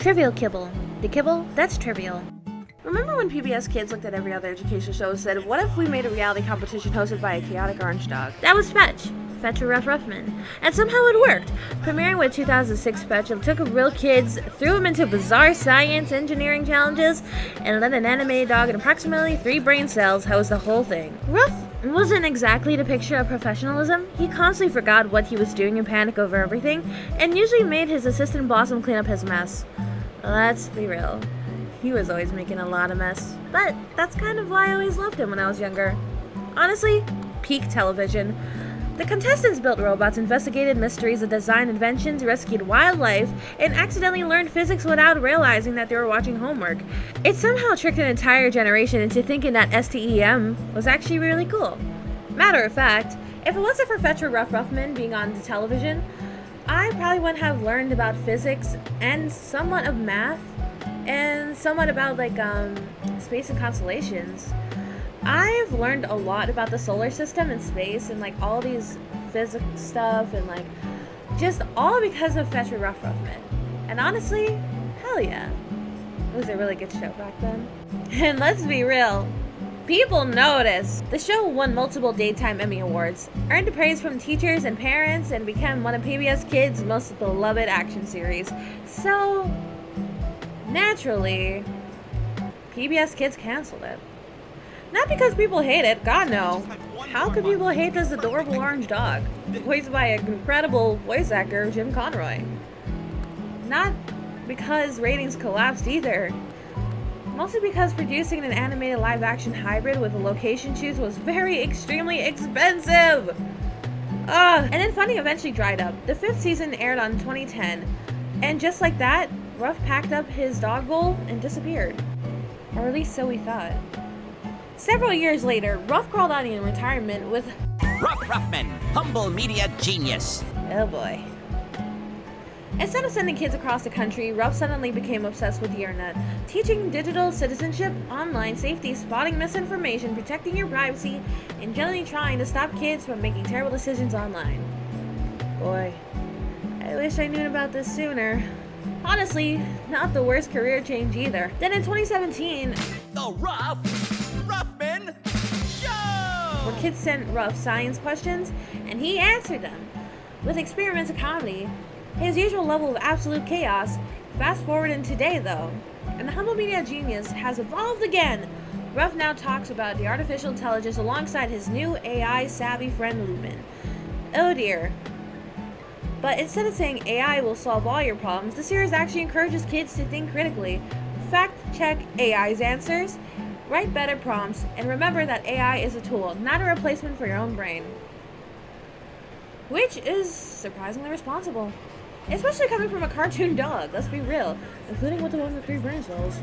Trivial kibble. The kibble that's trivial. Remember when PBS Kids looked at every other education show and said, what if we made a reality competition hosted by a chaotic orange dog? That was Fetch. Fetch or Ruffman. And somehow it worked. Premiering with 2006 Fetch, it took real kids, threw them into bizarre science, engineering challenges, and let an animated dog and approximately 3 brain cells host the whole thing. Ruff wasn't exactly the picture of professionalism. He constantly forgot what he was doing and panicked over everything, and usually made his assistant Blossom clean up his mess. Let's be real. He was always making a lot of mess. But that's kind of why I always loved him when I was younger. Honestly, peak television. The contestants built robots, investigated mysteries of design inventions, rescued wildlife, and accidentally learned physics without realizing that they were watching homework. It somehow tricked an entire generation into thinking that STEM was actually really cool. Matter of fact, if it wasn't for Fetch or Ruffman being on the television, I probably wouldn't have learned about physics and somewhat of math and somewhat about space and constellations. I've learned a lot about the solar system and space and all these physics stuff and just all because of Fetch or Ruffman. And honestly, hell yeah. It was a really good show back then. And let's be real, people noticed. The show won multiple Daytime Emmy Awards, earned praise from teachers and parents, and became one of PBS Kids' most beloved action series. So, naturally, PBS Kids canceled it. Not because people hate it, God no. How could people hate this adorable orange dog, voiced by an incredible voice actor, Jim Conroy? Not because ratings collapsed either. Mostly because producing an animated live-action hybrid with a location shoots was extremely expensive! And then funding eventually dried up. The 5th season aired on 2010, and just like that, Ruff packed up his dog bowl and disappeared. Or at least so we thought. Several years later, Ruff crawled out in retirement with Ruffman, humble media genius. Oh boy. Instead of sending kids across the country, Ruff suddenly became obsessed with the internet, teaching digital citizenship, online safety, spotting misinformation, protecting your privacy, and generally trying to stop kids from making terrible decisions online. Boy, I wish I knew about this sooner. Honestly, not the worst career change either. Then in 2017, The Ruffman Show! where kids sent Ruff science questions, and he answered them. With experiments of comedy, his usual level of absolute chaos. Fast forward in today though, and the humble media genius has evolved again. Ruff now talks about the artificial intelligence alongside his new AI savvy friend Lupin. Oh dear. But instead of saying AI will solve all your problems, the series actually encourages kids to think critically, fact check AI's answers, write better prompts, and remember that AI is a tool, not a replacement for your own brain. Which is surprisingly responsible. Especially coming from a cartoon dog, let's be real. Including with the one with 3 brain cells.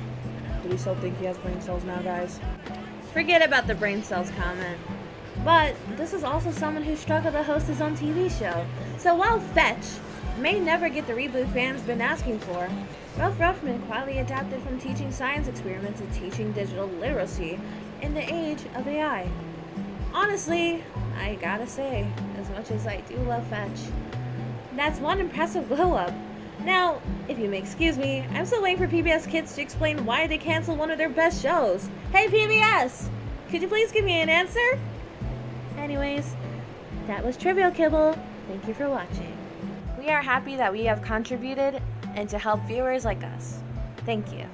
Do we still think he has brain cells now, guys? Forget about the brain cells comment. But this is also someone who struggled to host his own TV show. So while Fetch may never get the reboot fans been asking for, Ruffman quietly adapted from teaching science experiments to teaching digital literacy in the age of AI. Honestly, I gotta say, as much as I do love Fetch, that's one impressive glow-up. Now, if you may excuse me, I'm still waiting for PBS Kids to explain why they canceled one of their best shows. Hey PBS! Could you please give me an answer? Anyways, that was Trivial Kibble. Thank you for watching. We are happy that we have contributed and to help viewers like us. Thank you.